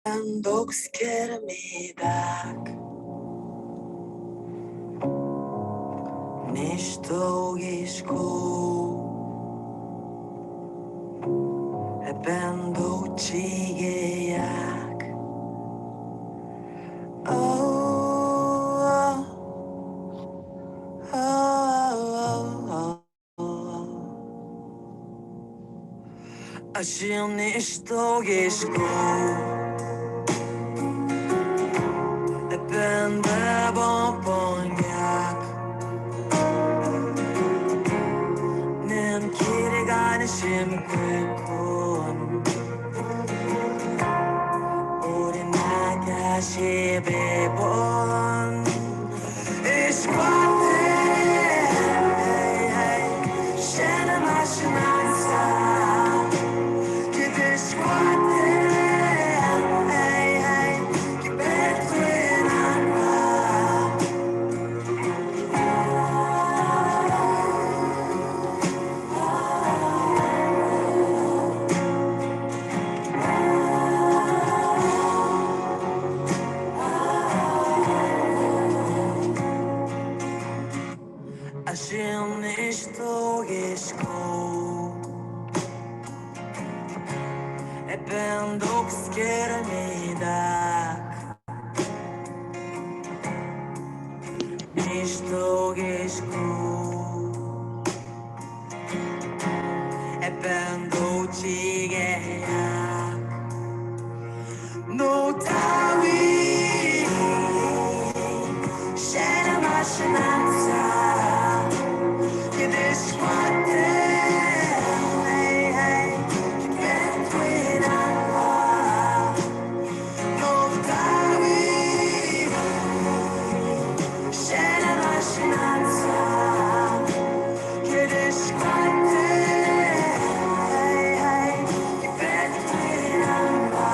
dokskirmidak Nishtogisku Ebendo chigeyak Ashil nishtogisku Ebende bomponyak Nen kirigani shimkwekon Orinaga shibebon Ishkwate Shana mashinansa Kidishkwate Kibetwinanwa Ashim nishtogisku Eben dokskirmidak Nishtogisku Eben dochigeyak No tawi Shana mashinansa Kidishkwate Kibetwinanwa No tawi Shana mashinansa Kidishkwate Kibetwinanwa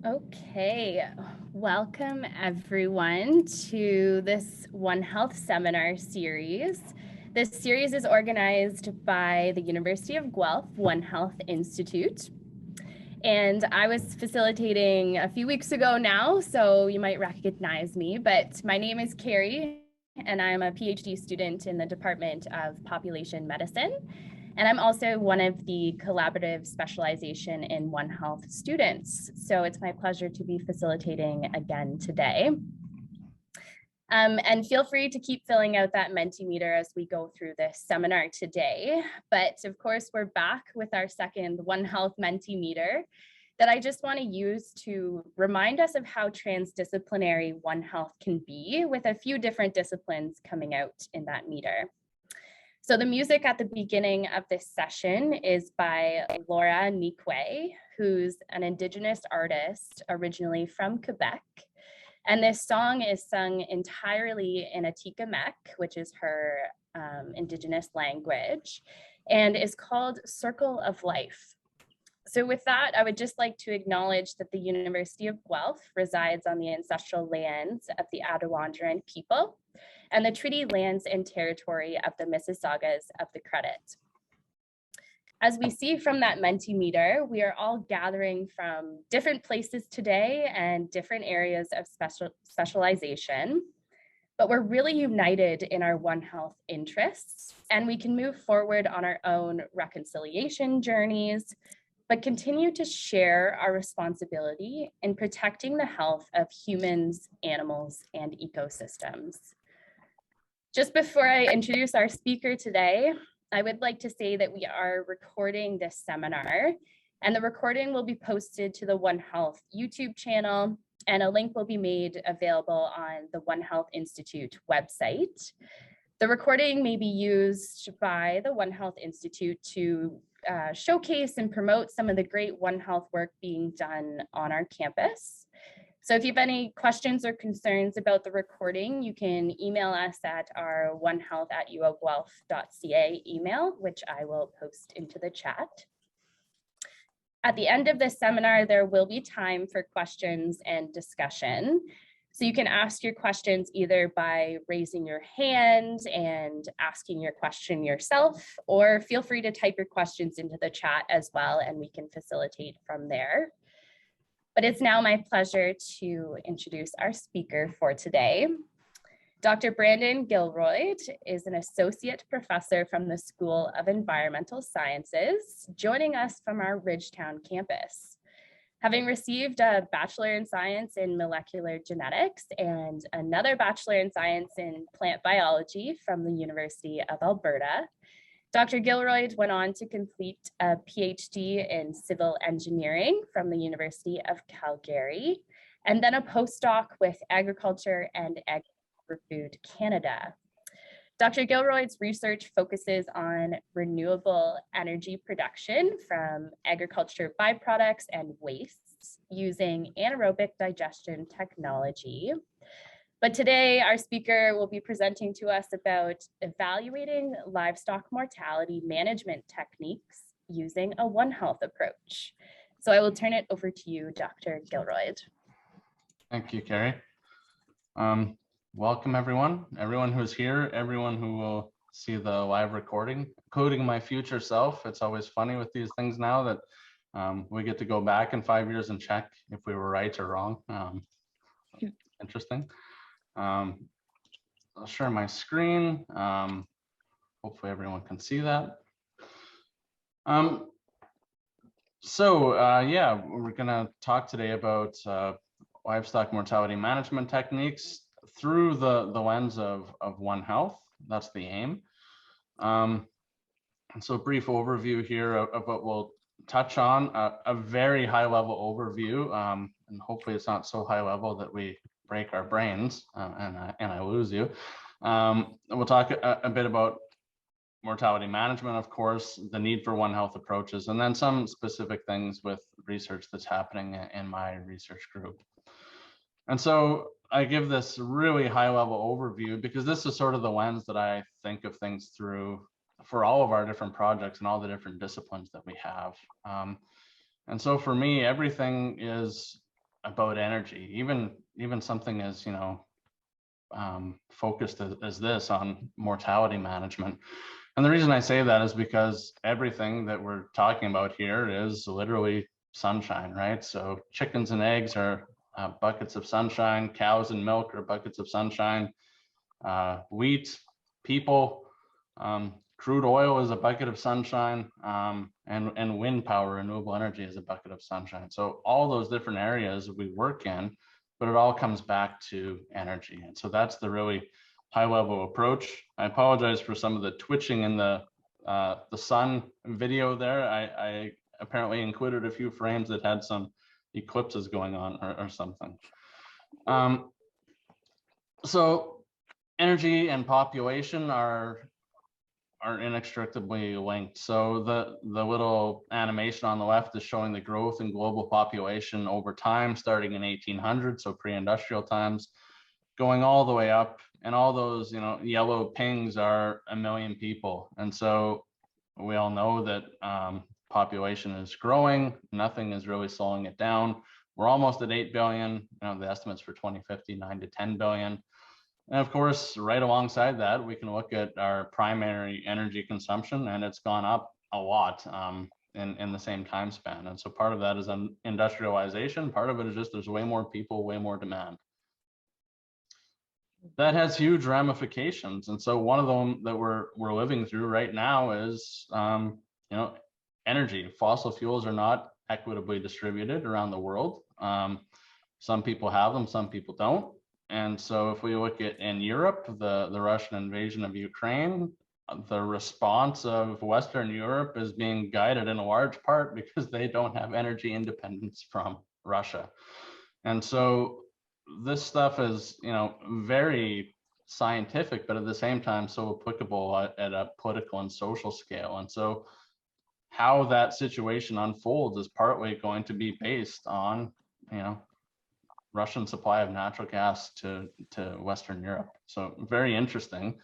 Okay, welcome everyone to this One Health seminar series. This series is organized by the University of Guelph One Health Institute. And I was facilitating a few weeks ago now, so you might recognize me, but my name is Carrie and I'm a PhD student in the Department of Population Medicine. And I'm also one of the collaborative specialization in One Health students. So it's my pleasure to be facilitating again today. And feel free to keep filling out that Mentimeter as we go through this seminar today. But of course, we're back with our second One Health Mentimeter that I just want to use to remind us of how transdisciplinary One Health can be, with a few different disciplines coming out in that meter. So the music at the beginning of this session is by Laura Nikwe, who's an Indigenous artist originally from Quebec. And this song is sung entirely in Atikamekw, which is her Indigenous language, and is called Circle of Life. So with that, I would just like to acknowledge that the University of Guelph resides on the ancestral lands of the Attawandaron people and the treaty lands and territory of the Mississaugas of the Credit. As we see from that Mentimeter, we are all gathering from different places today and different areas of specialization, but we're really united in our One Health interests, and we can move forward on our own reconciliation journeys, but continue to share our responsibility in protecting the health of humans, animals, and ecosystems. Just before I introduce our speaker today, I would like to say that we are recording this seminar And the recording will be posted to the One Health YouTube channel, and a link will be made available on the One Health Institute website. The recording may be used by the One Health Institute to showcase and promote some of the great One Health work being done on our campus. So if you have any questions or concerns about the recording, you can email us at our onehealth@uoguelph.ca email, which I will post into the chat. At the end of this seminar, there will be time for questions and discussion. So you can ask your questions either by raising your hand and asking your question yourself, or feel free to type your questions into the chat as well, and we can facilitate from there. But it's now my pleasure to introduce our speaker for today. Dr. Brandon Gilroyed is an associate professor from the School of Environmental Sciences, joining us from our Ridgetown campus. Having received a Bachelor in Science in Molecular Genetics and another Bachelor in Science in Plant Biology from the University of Alberta, Dr. Gilroyed went on to complete a PhD in Civil Engineering from the University of Calgary, and then a postdoc with Agriculture and Agri-Food Canada. Dr. Gilroyd's research focuses on renewable energy production from agriculture byproducts and wastes using anaerobic digestion technology. But today, our speaker will be presenting to us about evaluating livestock mortality management techniques using a One Health approach. So I will turn it over to you, Dr. Gilroyed. Thank you, Carrie. Welcome, everyone who's here, everyone who will see the live recording, including my future self. It's always funny with these things now that we get to go back in 5 years and check if we were right or wrong. Interesting. I'll share my screen. Hopefully everyone can see that. Yeah, we're gonna talk today about livestock mortality management techniques through the lens of One Health. That's the aim. And so a brief overview here of what we'll touch on, a very high level overview, and hopefully it's not so high level that we break our brains and I lose you. We'll talk a bit about mortality management, of course, the need for One Health approaches, and then some specific things with research that's happening in my research group. And so I give this really high level overview because this is sort of the lens that I think of things through for all of our different projects and all the different disciplines that we have. And so for me, everything is about energy, even something as, focused as this on mortality management. And the reason I say that is because everything that we're talking about here is literally sunshine, right? So chickens and eggs are buckets of sunshine, cows and milk are buckets of sunshine, wheat, people, crude oil is a bucket of sunshine, and wind power, renewable energy, is a bucket of sunshine. So all those different areas we work in, but it all comes back to energy. And so that's the really high level approach. I apologize for some of the twitching in the sun video there. I apparently included a few frames that had some eclipses going on or something. So energy and population are inextricably linked. So the little animation on the left is showing the growth in global population over time, starting in 1800, so pre-industrial times, going all the way up. And all those, yellow pings are 1 million people. And so we all know that population is growing. Nothing is really slowing it down. We're almost at 8 billion. The estimates for 2050, 9 to 10 billion. And of course, right alongside that, we can look at our primary energy consumption, and it's gone up a lot in the same time span. And so part of that is industrialization. Part of it is just there's way more people, way more demand. That has huge ramifications. And so one of them that we're living through right now is, energy. Fossil fuels are not equitably distributed around the world. Some people have them, some people don't. And so if we look at in Europe, the Russian invasion of Ukraine the response of Western Europe is being guided in a large part because they don't have energy independence from Russia. And so this stuff is, very scientific, but at the same time so applicable at a political and social scale. And so how that situation unfolds is partly going to be based on, Russian supply of natural gas to Western Europe. So very interesting,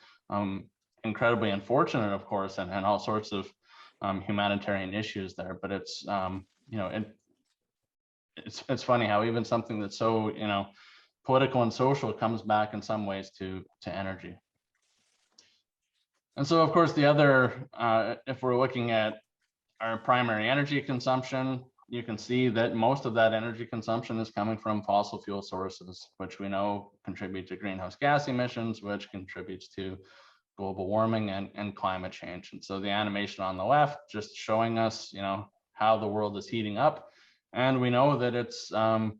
incredibly unfortunate, of course, and all sorts of humanitarian issues there. But it's, it's funny how even something that's so, political and social comes back in some ways to energy. And so, of course, the other, if we're looking at our primary energy consumption, you can see that most of that energy consumption is coming from fossil fuel sources, which we know contribute to greenhouse gas emissions, which contributes to global warming and climate change. And so the animation on the left just showing us, how the world is heating up. And we know that it's not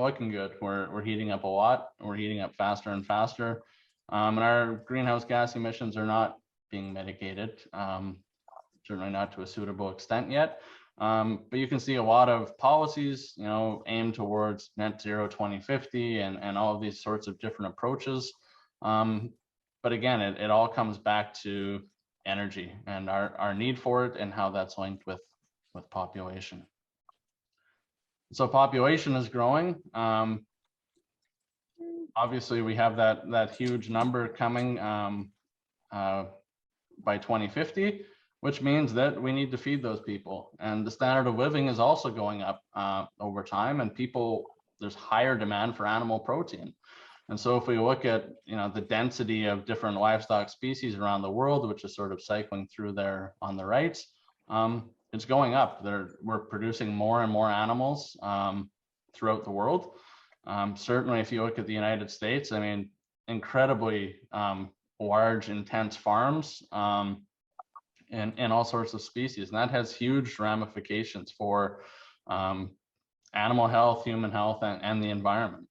looking good. We're heating up a lot. We're heating up faster and faster. And our greenhouse gas emissions are not being mitigated, certainly not to a suitable extent yet. But you can see a lot of policies, aimed towards net zero 2050 and all of these sorts of different approaches. But again, it all comes back to energy and our need for it and how that's linked with population. So population is growing. Obviously, we have that huge number coming by 2050. Which means that we need to feed those people. And the standard of living is also going up over time, and there's higher demand for animal protein. And so if we look at, the density of different livestock species around the world, which is sort of cycling through there on the right, it's going up. We're producing more and more animals throughout the world. Certainly, if you look at the United States, I mean, incredibly large, intense farms, and all sorts of species. And that has huge ramifications for animal health, human health, and the environment.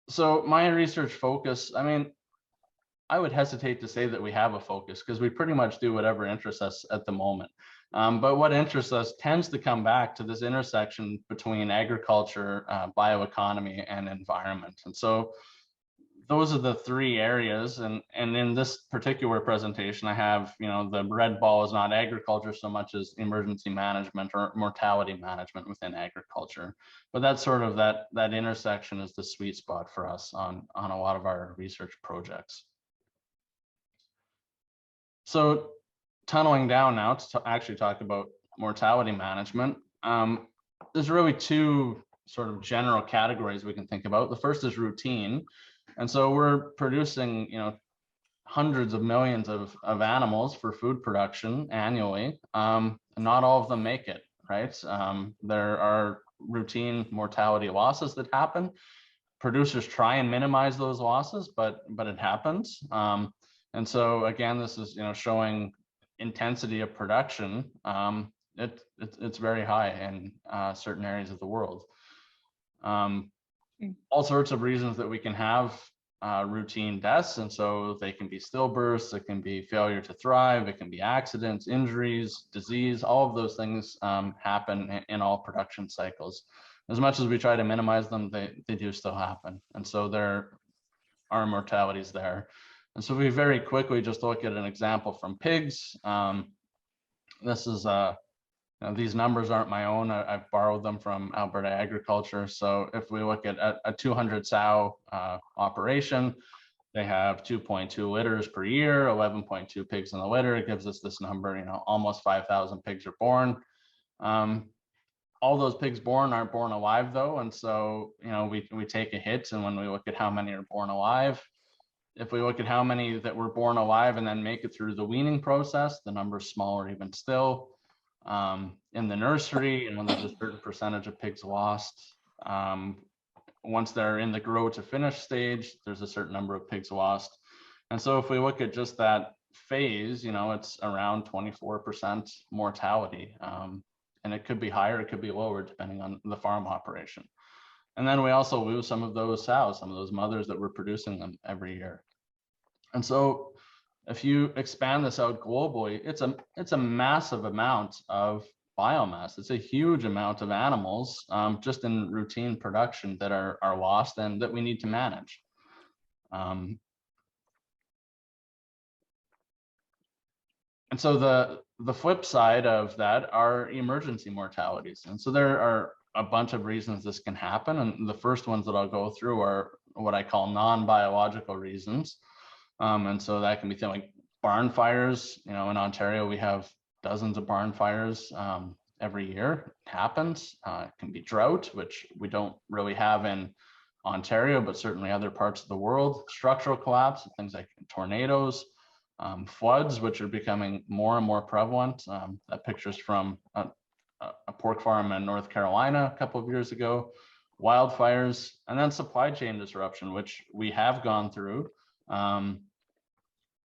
So my research focus, I mean, I would hesitate to say that we have a focus because we pretty much do whatever interests us at the moment. But what interests us tends to come back to this intersection between agriculture, bioeconomy, and environment. And so those are the three areas. And in this particular presentation, I have, the red ball is not agriculture so much as emergency management or mortality management within agriculture. But that's sort of that intersection is the sweet spot for us on a lot of our research projects. So tunneling down now to actually talk about mortality management, there's really two sort of general categories we can think about. The first is routine. And so we're producing, hundreds of millions of animals for food production annually. Not all of them make it, right? There are routine mortality losses that happen. Producers try and minimize those losses, but it happens. And so again, this is, showing intensity of production. It's very high in certain areas of the world. All sorts of reasons that we can have routine deaths. And so they can be stillbirths, it can be failure to thrive, it can be accidents, injuries, disease, all of those things happen in all production cycles. As much as we try to minimize them, they do still happen. And so there are mortalities there. And so we very quickly just look at an example from pigs. This is these numbers aren't my own. I've borrowed them from Alberta Agriculture. So if we look at a 200 sow operation, they have 2.2 litters per year, 11.2 pigs in the litter. It gives us this number, almost 5,000 pigs are born. All those pigs born aren't born alive though. And so, we take a hit. And when we look at how many are born alive, if we look at how many that were born alive and then make it through the weaning process, the number is smaller even still. In the nursery, there's a certain percentage of pigs lost. Once they're in the grow to finish stage, there's a certain number of pigs lost. And so if we look at just that phase, it's around 24% mortality. And it could be higher, it could be lower, depending on the farm operation. And then we also lose some of those sows, some of those mothers that were producing them every year. And so if you expand this out globally, it's a massive amount of biomass. It's a huge amount of animals just in routine production that are lost and that we need to manage. And so the flip side of that are emergency mortalities. And so there are a bunch of reasons this can happen. And the first ones that I'll go through are what I call non-biological reasons. And so that can be things like barn fires. You know, in Ontario, we have dozens of barn fires every year. It happens. It can be drought, which we don't really have in Ontario, but certainly other parts of the world. Structural collapse, things like tornadoes, floods, which are becoming more and more prevalent. That picture's from a pork farm in North Carolina a couple of years ago. Wildfires, and then supply chain disruption, which we have gone through.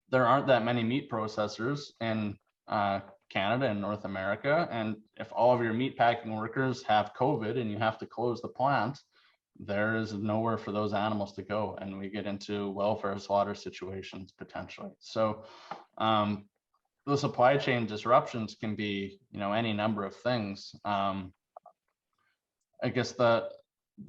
There aren't that many meat processors in Canada and North America. And if all of your meat packing workers have COVID and you have to close the plant, there is nowhere for those animals to go. And we get into welfare slaughter situations potentially. So the supply chain disruptions can be, you know, any number of things. I guess the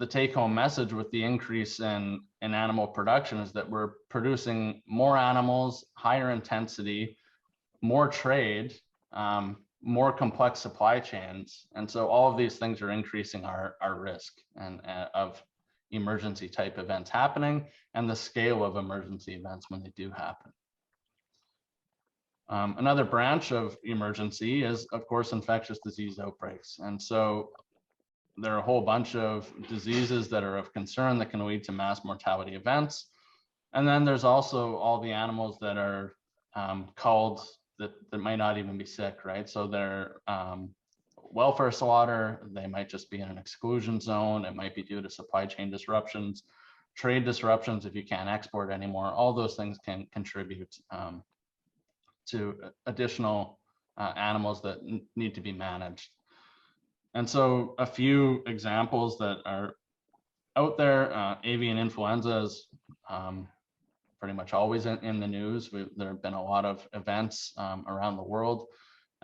take home message with the increase in animal production is that we're producing more animals, higher intensity, more trade, more complex supply chains. And so all of these things are increasing our risk and of emergency type events happening and the scale of emergency events when they do happen. Another branch of emergency is, of course, infectious disease outbreaks. And so there are a whole bunch of diseases that are of concern that can lead to mass mortality events. And then there's also all the animals that are called that might not even be sick, right? So they're welfare slaughter, they might just be in an exclusion zone. It might be due to supply chain disruptions, trade disruptions if you can't export anymore. All those things can contribute to additional animals that need to be managed. And so a few examples that are out there, avian influenza is pretty much always in the news. There have been a lot of events around the world.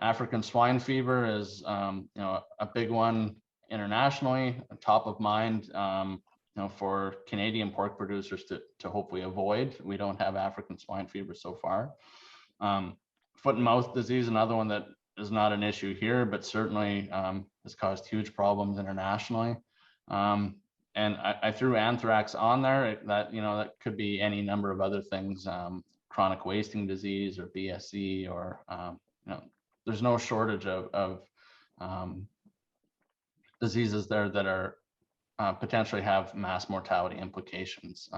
African swine fever is you know, a big one internationally, top of mind you know, for Canadian pork producers to hopefully avoid. We don't have African swine fever so far. Foot and mouth disease, another one that is not an issue here, but certainly has caused huge problems internationally. And I threw anthrax on there. That, you know, that could be any number of other things, chronic wasting disease or BSE, or you know, there's no shortage of diseases there that are potentially have mass mortality implications.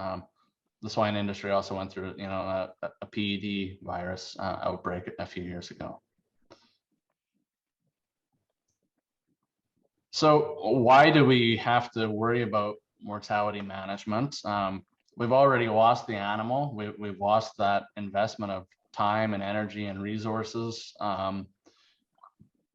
The swine industry also went through, you know, a PED virus outbreak a few years ago. So why do we have to worry about mortality management? We've already lost the animal. We've lost that investment of time and energy and resources.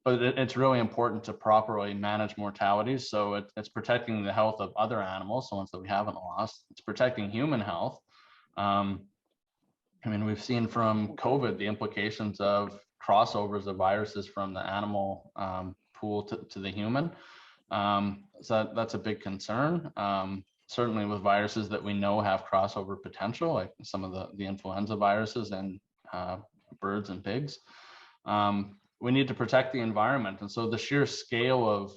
But it's really important to properly manage mortalities. So it's protecting the health of other animals, the ones that we haven't lost. It's protecting human health. I mean, we've seen from COVID the implications of crossovers of viruses from the animal pool to the human. So that's a big concern. Certainly with viruses that we know have crossover potential, like some of the influenza viruses and birds and pigs. We need to protect the environment. And so the sheer scale of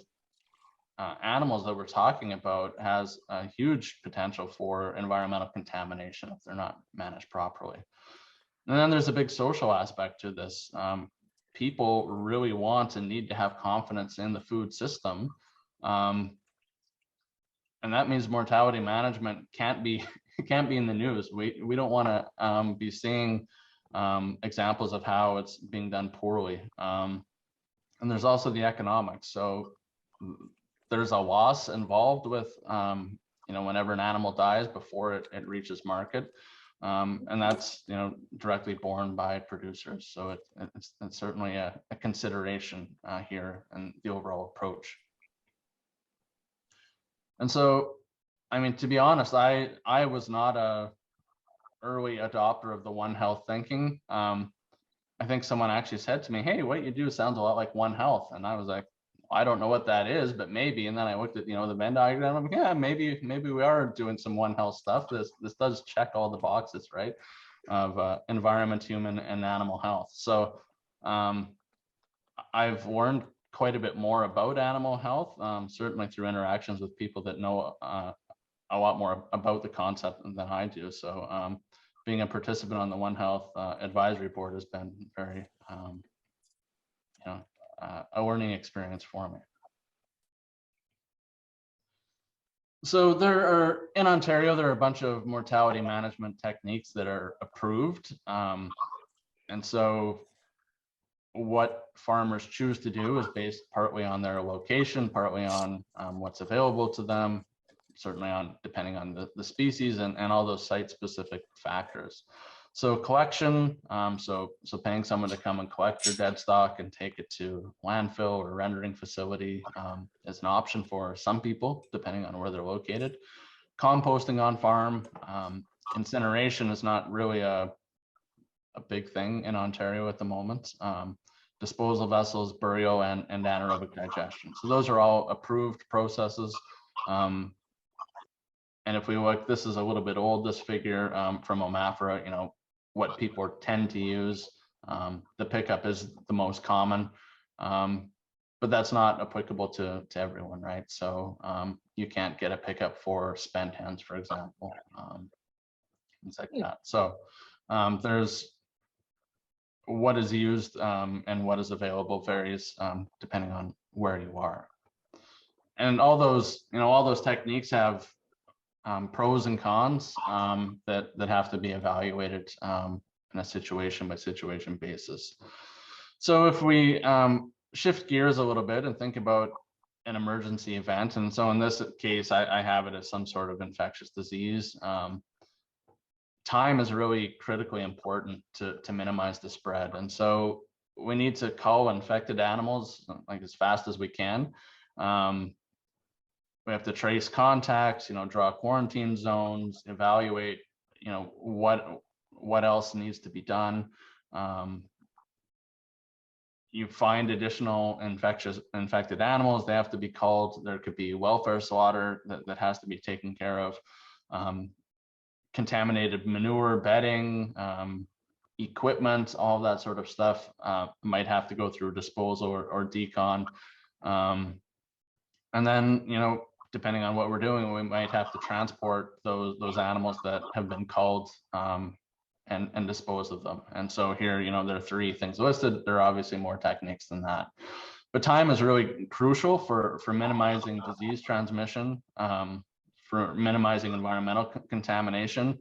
animals that we're talking about has a huge potential for environmental contamination if they're not managed properly. And then there's a big social aspect to this. People really want and need to have confidence in the food system. And that means mortality management can't be in the news. We don't want to be seeing examples of how it's being done poorly. And there's also the economics. So there's a loss involved with, you know, whenever an animal dies before it reaches market. And that's, you know, directly borne by producers. So it's certainly a consideration here in the overall approach. And so, I mean, to be honest, I was not a early adopter of the One Health thinking. I think someone actually said to me, "Hey, what you do sounds a lot like One Health," and I was like, I don't know what that is, but maybe. And then I looked at, the Venn diagram. I'm like, yeah, maybe we are doing some One Health stuff. This does check all the boxes, right? Of environment, human, and animal health. So I've learned quite a bit more about animal health, certainly through interactions with people that know a lot more about the concept than I do. So being a participant on the One Health advisory board has been very, a learning experience for me. So in Ontario, there are a bunch of mortality management techniques that are approved. And so what farmers choose to do is based partly on their location, partly on what's available to them, certainly depending on the species and all those site specific factors. So collection, so paying someone to come and collect your dead stock and take it to landfill or rendering facility is an option for some people, depending on where they're located. Composting on farm, incineration is not really a big thing in Ontario at the moment. Disposal vessels, burial, and anaerobic digestion. So those are all approved processes. And if we look, this is a little bit old, this figure from OMAFRA, what people tend to use. The pickup is the most common, but that's not applicable to everyone, right? So you can't get a pickup for spent hens, for example, things like that. So there's what is used and what is available varies depending on where you are. And all those techniques have pros and cons that have to be evaluated in a situation by situation basis. So if we shift gears a little bit and think about an emergency event, and so in this case, I have it as some sort of infectious disease. Time is really critically important to minimize the spread, and so we need to cull infected animals like as fast as we can. We have to trace contacts, draw quarantine zones, evaluate, what else needs to be done. You find additional infected animals, they have to be culled. There could be welfare slaughter that has to be taken care of. Contaminated manure, bedding, equipment, all of that sort of stuff might have to go through disposal or decon. And then, depending on what we're doing, we might have to transport those animals that have been culled and dispose of them. And so here, there are 3 things listed. There are obviously more techniques than that. But time is really crucial for minimizing disease transmission, for minimizing environmental contamination,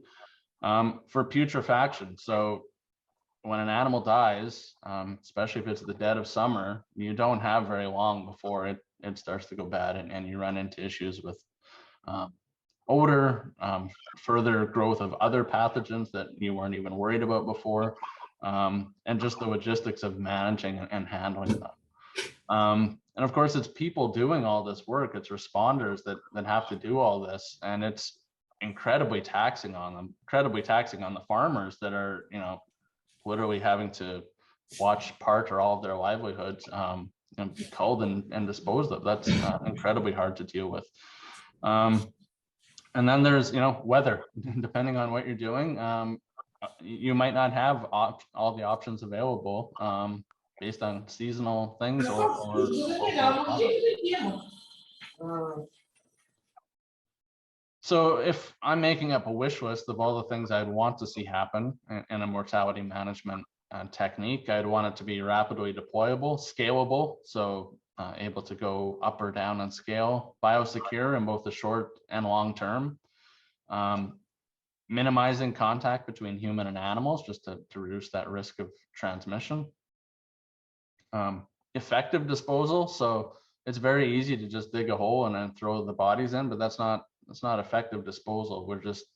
for putrefaction. So when an animal dies, especially if it's the dead of summer, you don't have very long before it starts to go bad and you run into issues with odor, further growth of other pathogens that you weren't even worried about before, and just the logistics of managing and handling them. And of course, it's people doing all this work. It's responders that have to do all this, and it's incredibly taxing on them, incredibly taxing on the farmers that are, literally having to watch part or all of their livelihoods be culled and disposed of. That's incredibly hard to deal with. And then there's, weather. Depending on what you're doing, you might not have all the options available based on seasonal things or So if I'm making up a wish list of all the things I'd want to see happen in a mortality management technique, I'd want it to be rapidly deployable, scalable, so able to go up or down in scale, biosecure in both the short and long term, minimizing contact between human and animals just to reduce that risk of transmission. Effective disposal, so it's very easy to just dig a hole and then throw the bodies in, but that's not effective disposal. We're just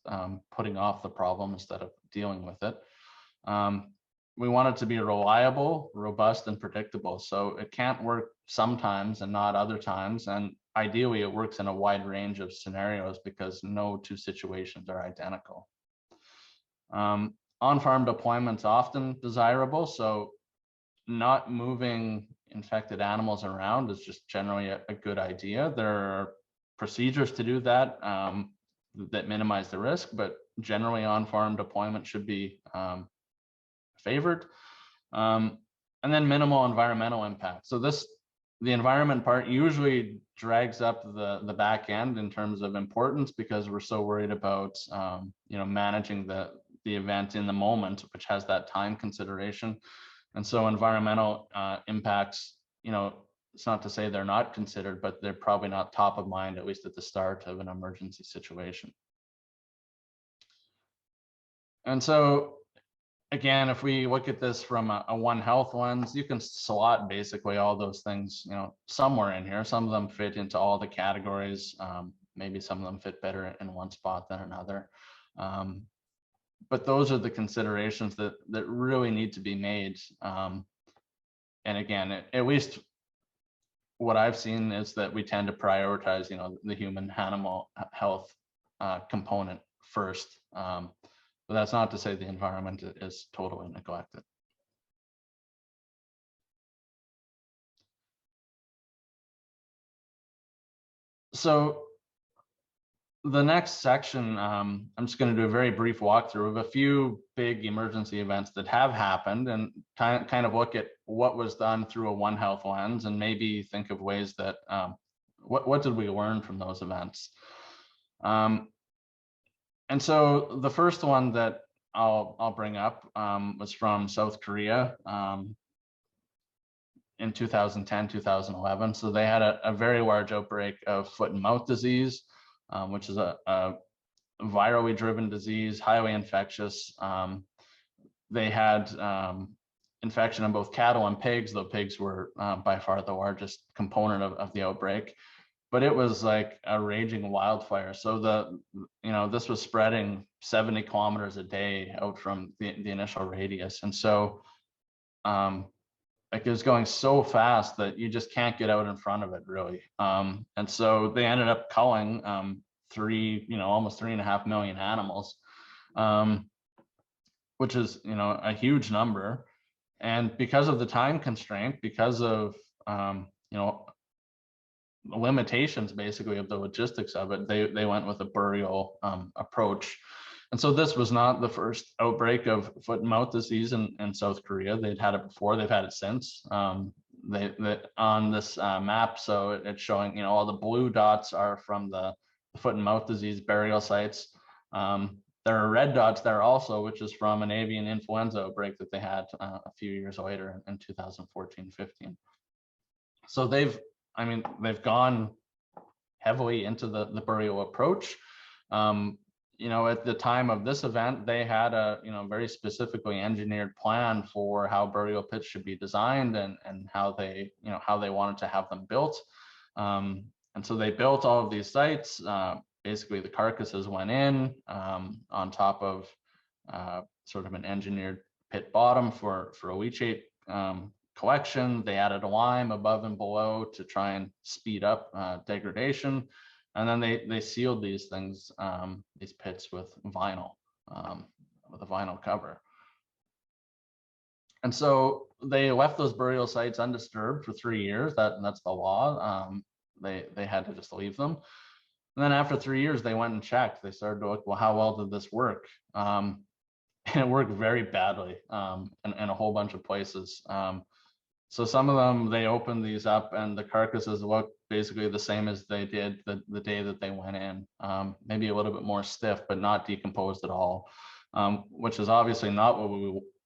putting off the problem instead of dealing with it. We want it to be reliable, robust, and predictable. So it can't work sometimes and not other times. And ideally, it works in a wide range of scenarios because no 2 situations are identical. On-farm deployment's often desirable, so not moving infected animals around is just generally a good idea. There are procedures to do that that minimize the risk, but generally on-farm deployment should be favored. And then minimal environmental impact. So the environment part usually drags up the back end in terms of importance, because we're so worried about managing the event in the moment, which has that time consideration. And so environmental impacts, it's not to say they're not considered, but they're probably not top of mind, at least at the start of an emergency situation. And so again, if we look at this from a One Health lens, you can slot basically all those things, somewhere in here. Some of them fit into all the categories. Maybe some of them fit better in one spot than another. But those are the considerations that really need to be made. And again, at least what I've seen is that we tend to prioritize, the human animal health component first. But that's not to say the environment is totally neglected. So the next section, I'm just going to do a very brief walkthrough of a few big emergency events that have happened, and kind of look at what was done through a One Health lens, and maybe think of ways that what did we learn from those events. And so the first one that I'll bring up was from South Korea in 2010, 2011. So they had a very large outbreak of foot and mouth disease, which is a virally driven disease, highly infectious. They had infection in both cattle and pigs, though pigs were by far the largest component of the outbreak. But it was like a raging wildfire. So this was spreading 70 kilometers a day out from the initial radius. And so it was going so fast that you just can't get out in front of it, really. And so they ended up culling almost 3.5 million animals, which is, a huge number. And because of the time constraint, because of, limitations basically of the logistics of it, they went with a burial approach. And so this was not the first outbreak of foot and mouth disease in South Korea. They'd had it before, they've had it since. They on this map, so it's showing, all the blue dots are from the foot and mouth disease burial sites. There are red dots there also, which is from an avian influenza outbreak that they had a few years later in 2014-15. So they've gone heavily into the burial approach. At the time of this event, they had a very specifically engineered plan for how burial pits should be designed and how they wanted to have them built. And so they built all of these sites. Basically, the carcasses went in on top of sort of an engineered pit bottom for a leachate collection. They added a lime above and below to try and speed up degradation. And then they sealed these things, these pits with vinyl, with a vinyl cover. And so they left those burial sites undisturbed for 3 years. That's the law. They had to just leave them. And then after 3 years, they went and checked. They started to look, well, how well did this work? And it worked very badly in a whole bunch of places. So some of them, they opened these up and the carcasses look basically the same as they did the day that they went in. Maybe a little bit more stiff, but not decomposed at all, which is obviously not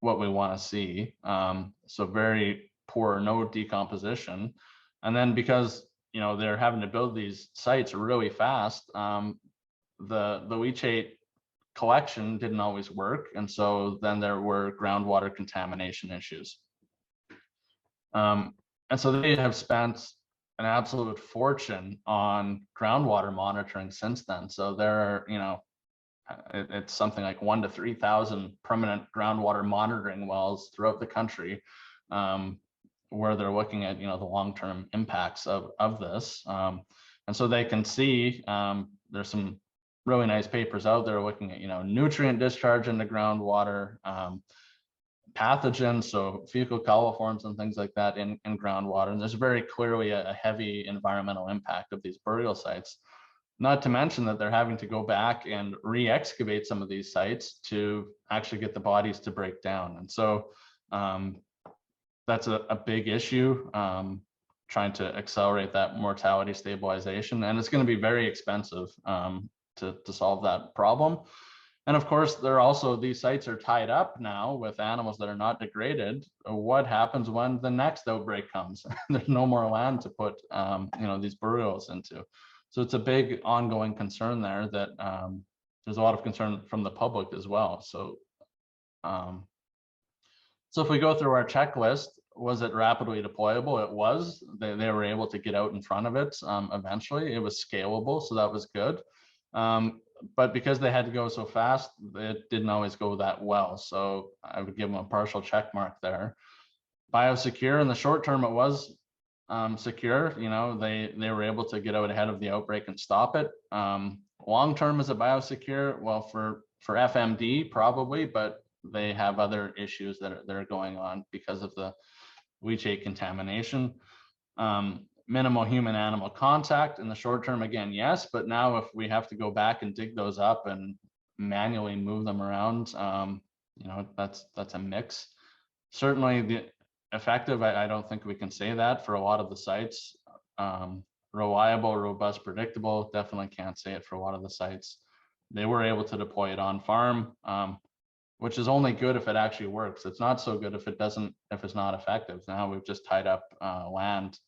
what we want to see. So very poor, no decomposition. And then because they're having to build these sites really fast, the leachate collection didn't always work. And so then there were groundwater contamination issues. And so they have spent an absolute fortune on groundwater monitoring since then. So there are, it's something like 1,000 to 3,000 permanent groundwater monitoring wells throughout the country, where they're looking at, the long-term impacts of this. And so they can see there's some really nice papers out there looking at, nutrient discharge into groundwater, pathogens, so fecal coliforms and things like that in groundwater. And there's very clearly a heavy environmental impact of these burial sites. Not to mention that they're having to go back and re-excavate some of these sites to actually get the bodies to break down. And so that's a big issue, trying to accelerate that mortality stabilization. And it's going to be very expensive to solve that problem. And of course, these sites are tied up now with animals that are not degraded. What happens when the next outbreak comes? There's no more land to put, these burials into. So it's a big ongoing concern there that there's a lot of concern from the public as well. So, so if we go through our checklist, was it rapidly deployable? It was. They were able to get out in front of it eventually. It was scalable, so that was good. But because they had to go so fast, it didn't always go that well. So I would give them a partial check mark there. Biosecure, in the short term, it was secure. They were able to get out ahead of the outbreak and stop it. Long term, is it biosecure? Well, for FMD, probably, but they have other issues that are going on because of the leachate contamination. Minimal human animal contact in the short term, again, yes, but now if we have to go back and dig those up and manually move them around, that's a mix. Certainly the effective, I don't think we can say that for a lot of the sites. Reliable, robust, predictable, definitely can't say it for a lot of the sites. They were able to deploy it on farm, which is only good if it actually works. It's not so good if it's not effective. Now we've just tied up land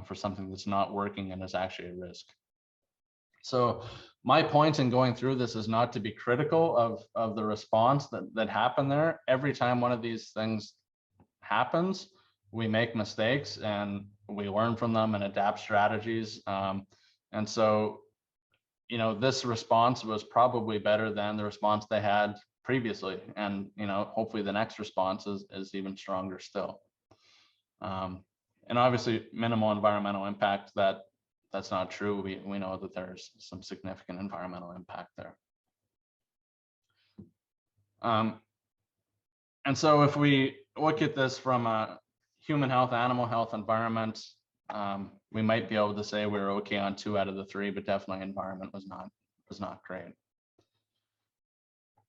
for something that's not working and is actually a risk. So my point in going through this is not to be critical of the response that happened there. Every time one of these things happens, we make mistakes and we learn from them and adapt strategies. And so, this response was probably better than the response they had previously. And, hopefully the next response is even stronger still. And obviously minimal environmental impact, that's not true. We know that there's some significant environmental impact there. And so if we look at this from a human health, animal health, environment, we might be able to say we're okay on 2 out of the 3, but definitely environment was not great.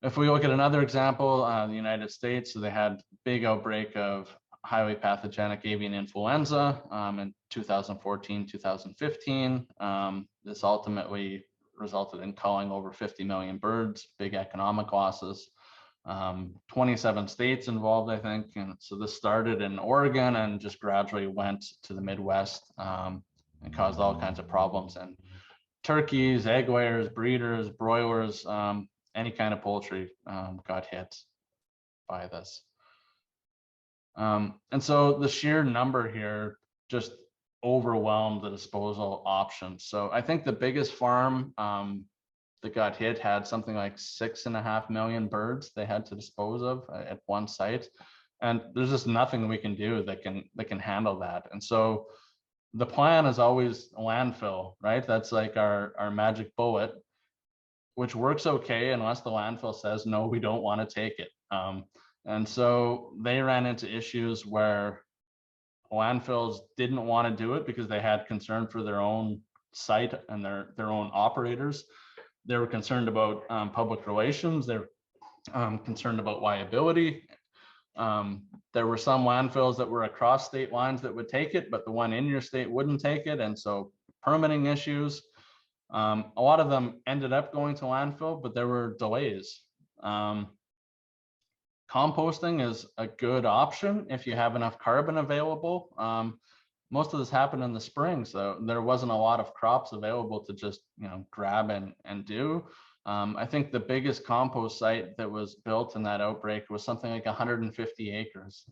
If we look at another example, the United States, so they had big outbreak of highly pathogenic avian influenza in 2014, 2015. This ultimately resulted in culling over 50 million birds, big economic losses. 27 states involved, I think. And so this started in Oregon and just gradually went to the Midwest and caused all kinds of problems. And turkeys, egg layers, breeders, broilers, any kind of poultry got hit by this. And so the sheer number here just overwhelmed the disposal options. So I think the biggest farm that got hit had something like 6.5 million birds they had to dispose of at one site. And there's just nothing we can do that can handle that. And so the plan is always landfill, right? That's like our magic bullet, which works okay unless the landfill says, no, we don't want to take it. And so they ran into issues where landfills didn't want to do it because they had concern for their own site and their own operators. They were concerned about public relations. They're concerned about liability. There were some landfills that were across state lines that would take it, but the one in your state wouldn't take it. And so permitting issues. A lot of them ended up going to landfill, but there were delays. Composting is a good option if you have enough carbon available. Most of this happened in the spring, so there wasn't a lot of crops available to just grab and do. I think the biggest compost site that was built in that outbreak was something like 150 acres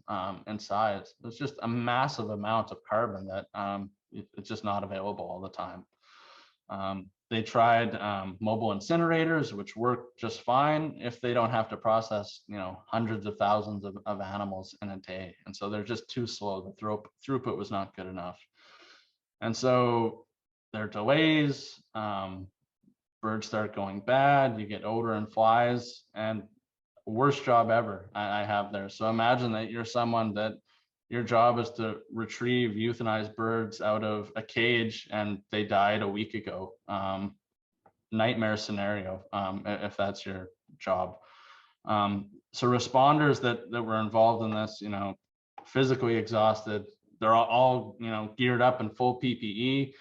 in size. It's just a massive amount of carbon that it's just not available all the time. They tried mobile incinerators, which work just fine if they don't have to process, hundreds of thousands of animals in a day. And so they're just too slow. The throughput was not good enough. And so there are delays, birds start going bad, you get odor and flies, and worst job ever I have there. So imagine that you're someone that your job is to retrieve euthanized birds out of a cage and they died a week ago. Nightmare scenario, if that's your job. So responders that were involved in this, physically exhausted. They're all geared up in full PPE,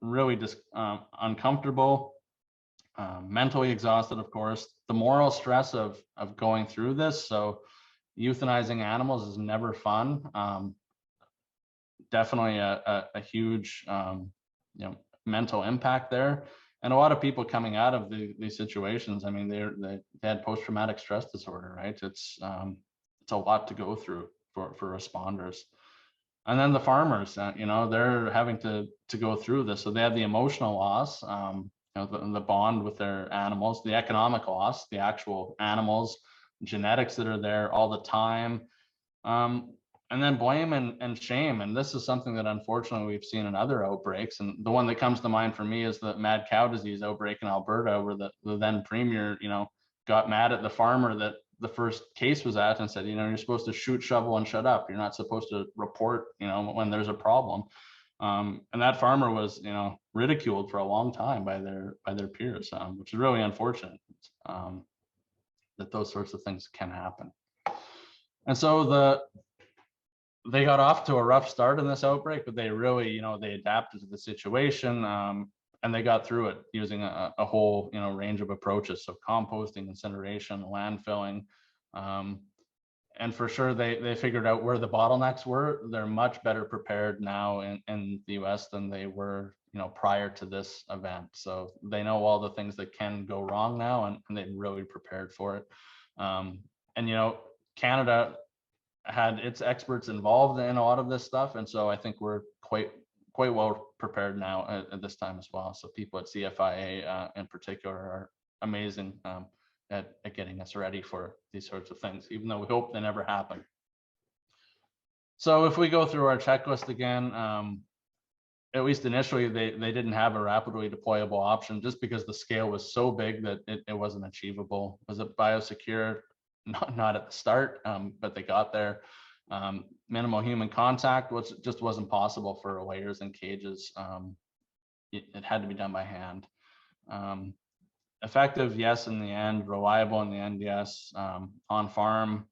really just uncomfortable, mentally exhausted, of course. The moral stress of going through this. So euthanizing animals is never fun. Definitely a huge mental impact there. And a lot of people coming out of these situations, I mean, they had post-traumatic stress disorder, right? It's a lot to go through for responders. And then the farmers, they're having to go through this. So they have the emotional loss, the bond with their animals, the economic loss, the actual animals, genetics that are there all the time. And then blame and shame. And this is something that unfortunately we've seen in other outbreaks. And the one that comes to mind for me is the mad cow disease outbreak in Alberta, where the then premier, got mad at the farmer that the first case was at and said, you're supposed to shoot, shovel, and shut up. You're not supposed to report, when there's a problem. And that farmer was, ridiculed for a long time by their peers, which is really unfortunate, that those sorts of things can happen. And so they got off to a rough start in this outbreak, but they really, they adapted to the situation, and they got through it using a whole, range of approaches. So composting, incineration, landfilling, and for sure they figured out where the bottlenecks were. They're much better prepared now in the US than they were, prior to this event. So they know all the things that can go wrong now, and they really prepared for it. And Canada had its experts involved in a lot of this stuff, and so I think we're quite well prepared now at this time as well. So people at CFIA in particular are amazing at getting us ready for these sorts of things, even though we hope they never happen. So if we go through our checklist again, at least initially they didn't have a rapidly deployable option just because the scale was so big that it wasn't achievable. Was it biosecure? Not at the start, but they got there. Minimal human contact just wasn't possible for layers and cages. It had to be done by hand. Effective, yes, in the end. Reliable in the end, yes. On farm,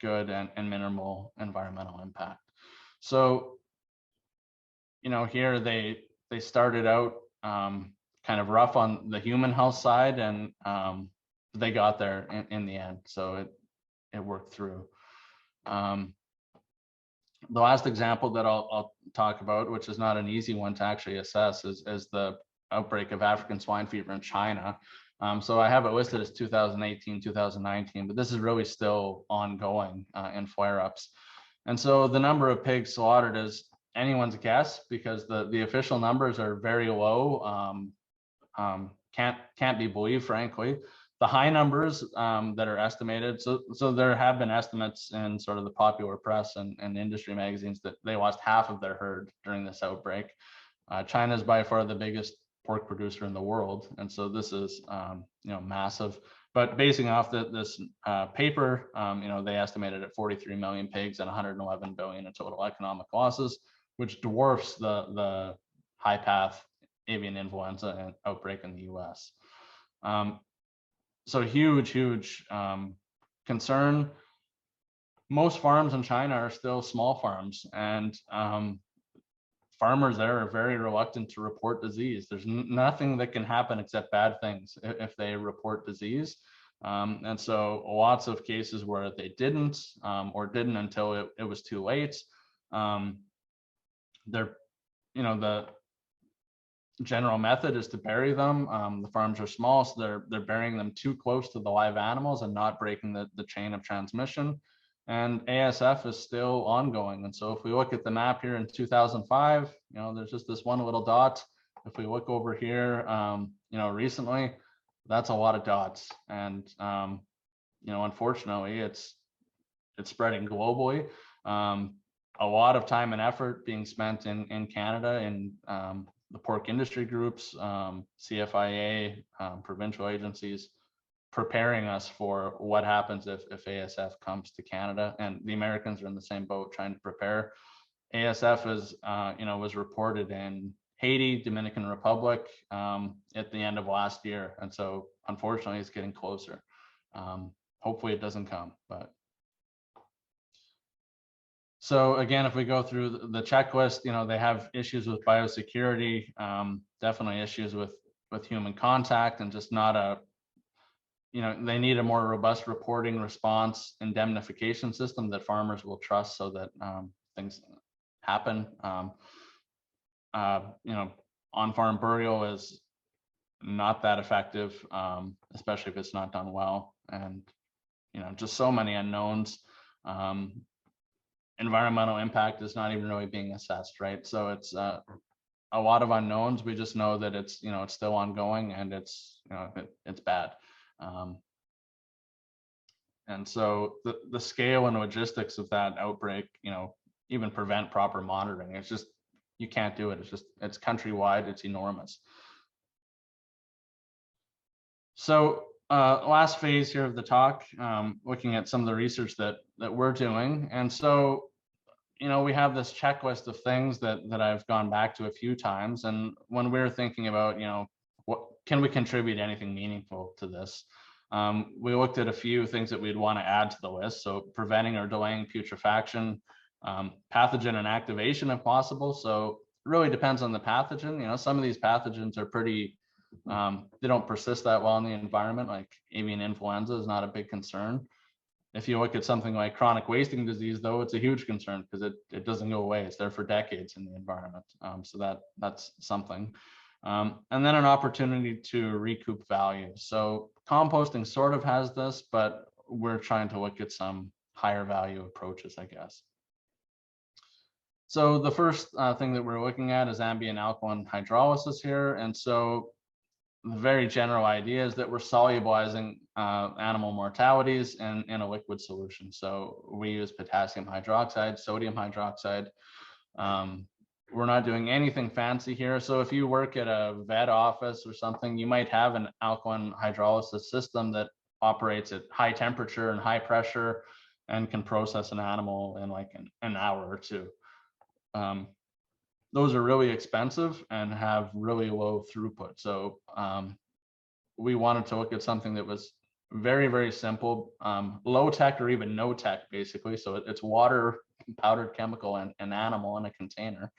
good, and minimal environmental impact. So, here they started out kind of rough on the human health side, and they got there in the end. So it worked through. The last example that I'll talk about, which is not an easy one to actually assess, is the outbreak of African swine fever in China. So I have it listed as 2018, 2019, but this is really still ongoing in flare-ups. And so the number of pigs slaughtered is anyone's guess, because the official numbers are very low. Can't be believed, frankly. The high numbers that are estimated, so there have been estimates in sort of the popular press and industry magazines that they lost half of their herd during this outbreak. China is by far the biggest pork producer in the world, and so this is massive. But basing off this paper, they estimated at 43 million pigs and 111 billion in total economic losses, which dwarfs the high path avian influenza outbreak in the US. So huge concern. Most farms in China are still small farms, and farmers there are very reluctant to report disease. There's nothing that can happen except bad things if they report disease. And so lots of cases where they didn't or didn't until it was too late. The general method is to bury them. The farms are small, so they're burying them too close to the live animals and not breaking the chain of transmission. And ASF is still ongoing. And so if we look at the map here in 2005, there's just this one little dot. If we look over here, recently, that's a lot of dots. And unfortunately, it's spreading globally. A lot of time and effort being spent in Canada in the pork industry groups, CFIA, provincial agencies, preparing us for what happens if ASF comes to Canada. And the Americans are in the same boat, trying to prepare. ASF is, was reported in Haiti, Dominican Republic at the end of last year. And so unfortunately it's getting closer. Hopefully it doesn't come, but. So again, if we go through the checklist, they have issues with biosecurity, definitely issues with human contact, and just not a, they need a more robust reporting, response, indemnification system that farmers will trust, so that things happen. On-farm burial is not that effective, especially if it's not done well, and just so many unknowns. Environmental impact is not even really being assessed, right? So it's a lot of unknowns. We just know that it's it's still ongoing, and it's it's bad. And so the scale and logistics of that outbreak, even prevent proper monitoring. It's just, you can't do it. It's countrywide. It's enormous. So last phase here of the talk, looking at some of the research that we're doing. And so, we have this checklist of things that I've gone back to a few times. And when we're thinking about, what can we contribute anything meaningful to this? We looked at a few things that we'd want to add to the list. So preventing or delaying putrefaction, pathogen inactivation if possible. So it really depends on the pathogen. Some of these pathogens are pretty, they don't persist that well in the environment, like avian influenza is not a big concern. If you look at something like chronic wasting disease, though, it's a huge concern because it doesn't go away. It's there for decades in the environment. So that's something. And then an opportunity to recoup value. So composting sort of has this, but we're trying to look at some higher value approaches, I guess. So the first thing that we're looking at is ambient alkaline hydrolysis here. And so the very general idea is that we're solubilizing animal mortalities in a liquid solution. So we use potassium hydroxide, sodium hydroxide. We're not doing anything fancy here. So if you work at a vet office or something, you might have an alkaline hydrolysis system that operates at high temperature and high pressure and can process an animal in like an hour or two. Those are really expensive and have really low throughput. So we wanted to look at something that was very, very simple, low tech or even no tech, basically. So it's water, powdered chemical, and animal in a container,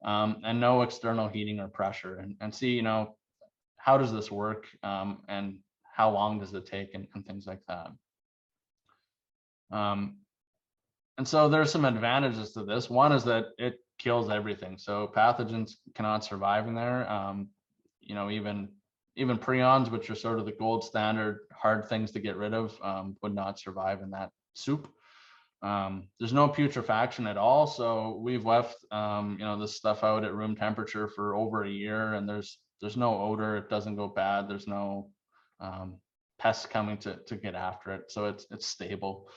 and no external heating or pressure, and see, how does this work, and how long does it take, and things like that. And so there's some advantages to this. One is that it kills everything. So pathogens cannot survive in there. Even prions, which are sort of the gold standard hard things to get rid of, would not survive in that soup. There's no putrefaction at all. So we've left this stuff out at room temperature for over a year, and there's no odor. It doesn't go bad. There's no pests coming to get after it. So it's stable.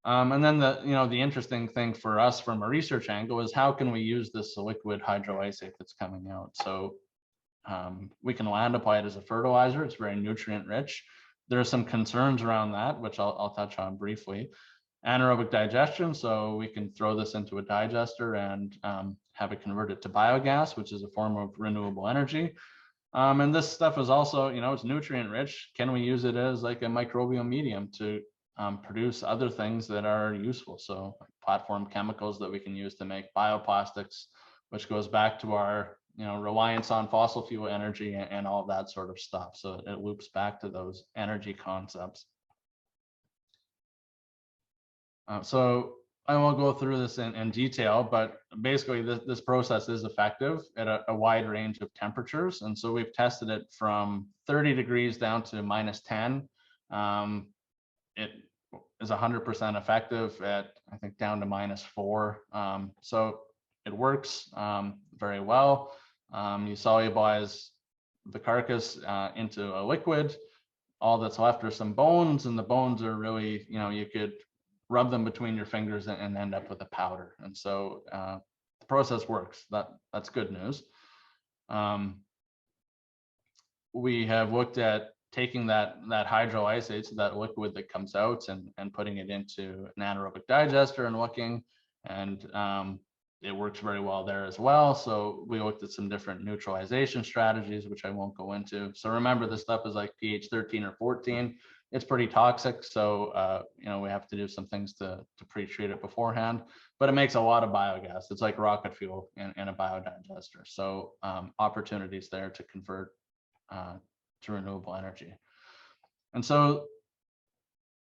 And then the interesting thing for us from a research angle is how can we use this liquid hydrolysate that's coming out? So we can land apply it as a fertilizer. It's very nutrient rich. There are some concerns around that, which I'll touch on briefly. Anaerobic digestion, so we can throw this into a digester and have it converted to biogas, which is a form of renewable energy. And this stuff is also, it's nutrient rich. Can we use it as like a microbial medium to produce other things that are useful? So platform chemicals that we can use to make bioplastics, which goes back to our reliance on fossil fuel energy and all that sort of stuff. So it loops back to those energy concepts. So I won't go through this in detail, but basically this process is effective at a wide range of temperatures. And so we've tested it from 30 degrees down to -10. It is 100% effective at, I think, down to -4. So it works very well. You solubilize the carcass into a liquid. All that's left are some bones, and the bones are really, you could rub them between your fingers and end up with a powder. And so the process works. That's good news. We have looked at taking that hydrolyzate, so that liquid that comes out, and putting it into an anaerobic digester and looking, and it works very well there as well. So we looked at some different neutralization strategies, which I won't go into. So remember, this stuff is like pH 13 or 14. It's pretty toxic. So, we have to do some things to pre-treat it beforehand, but it makes a lot of biogas. It's like rocket fuel in a biodigester. So opportunities there to convert to renewable energy. And so,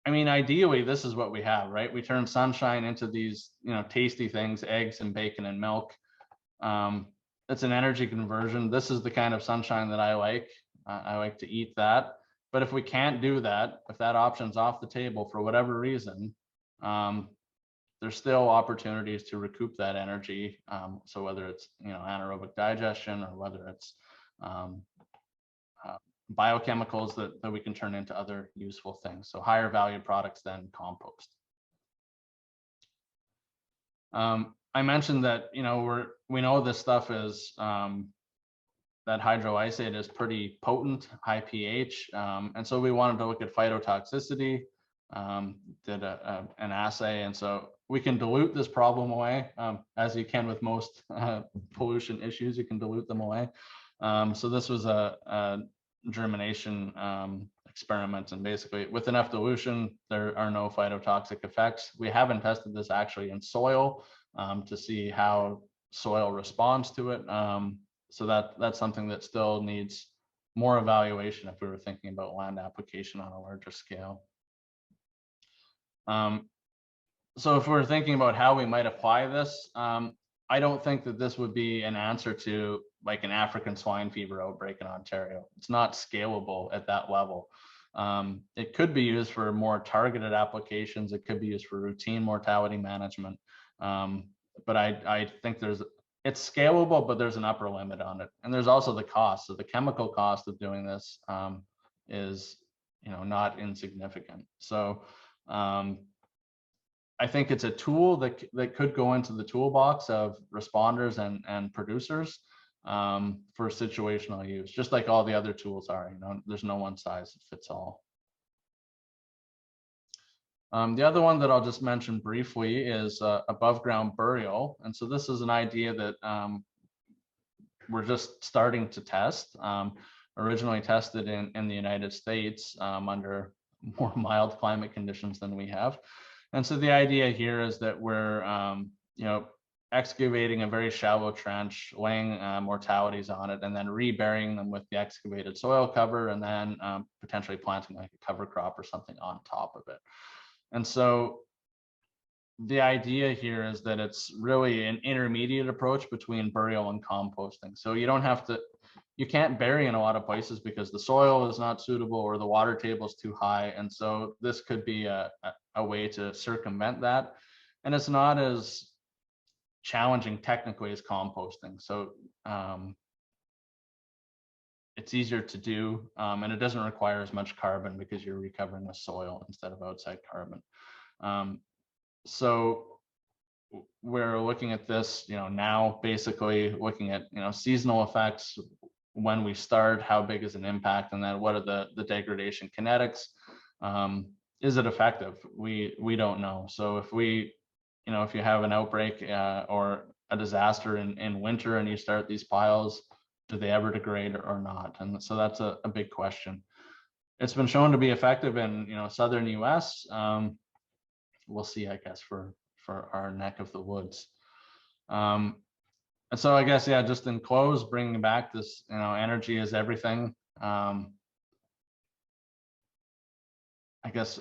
I mean, ideally, this is what we have, right? We turn sunshine into these, tasty things, eggs and bacon and milk. It's an energy conversion. This is the kind of sunshine that I like. I like to eat that. But if we can't do that, if that option's off the table for whatever reason, there's still opportunities to recoup that energy. So whether it's, anaerobic digestion, or whether it's biochemicals that we can turn into other useful things. So higher value products than compost. I mentioned that, we know this stuff is, that hydrolyzate is pretty potent, high pH. And so we wanted to look at phytotoxicity, did an assay. And so we can dilute this problem away, as you can with most pollution issues, you can dilute them away. So this was a germination experiment, and basically with enough dilution, there are no phytotoxic effects. We haven't tested this actually in soil to see how soil responds to it. So that's something that still needs more evaluation if we were thinking about land application on a larger scale. So if we're thinking about how we might apply this, I don't think that this would be an answer to like an African swine fever outbreak in Ontario. It's not scalable at that level. It could be used for more targeted applications. It could be used for routine mortality management. But I think it's scalable, but there's an upper limit on it. And there's also the cost. So the chemical cost of doing this is, not insignificant. So I think it's a tool that could go into the toolbox of responders and producers for situational use, just like all the other tools are. There's no one size fits all. The other one that I'll just mention briefly is above ground burial. And so this is an idea that we're just starting to test, originally tested in the United States under more mild climate conditions than we have. And so the idea here is that we're, excavating a very shallow trench, laying mortalities on it, and then reburying them with the excavated soil cover, and then potentially planting like a cover crop or something on top of it. And so the idea here is that it's really an intermediate approach between burial and composting. So you can't bury in a lot of places because the soil is not suitable or the water table is too high. And so this could be a way to circumvent that. And it's not as challenging technically as composting. So it's easier to do, and it doesn't require as much carbon because you're recovering the soil instead of outside carbon. So we're looking at this, now basically looking at, seasonal effects, when we start, how big is an impact, and then what are the degradation kinetics? Is it effective? We don't know. So if if you have an outbreak or a disaster in winter and you start these piles, do they ever degrade or not? And so that's a big question. It's been shown to be effective in southern US. We'll see, I guess, for our neck of the woods. And so I guess, yeah, just in close, bringing back this, energy is everything. I guess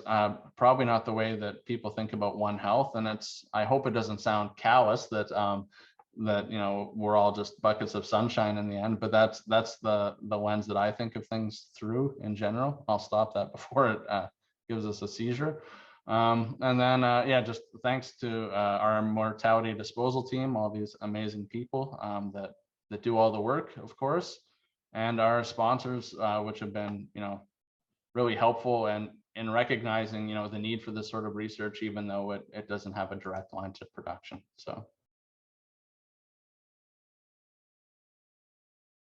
probably not the way that people think about One Health, and I hope it doesn't sound callous that we're all just buckets of sunshine in the end, but that's the lens that I think of things through in general. I'll stop that before it gives us a seizure. And then just thanks to our mortality disposal team, all these amazing people that do all the work, of course, and our sponsors, which have been really helpful and in recognizing the need for this sort of research, even though it doesn't have a direct line to production. So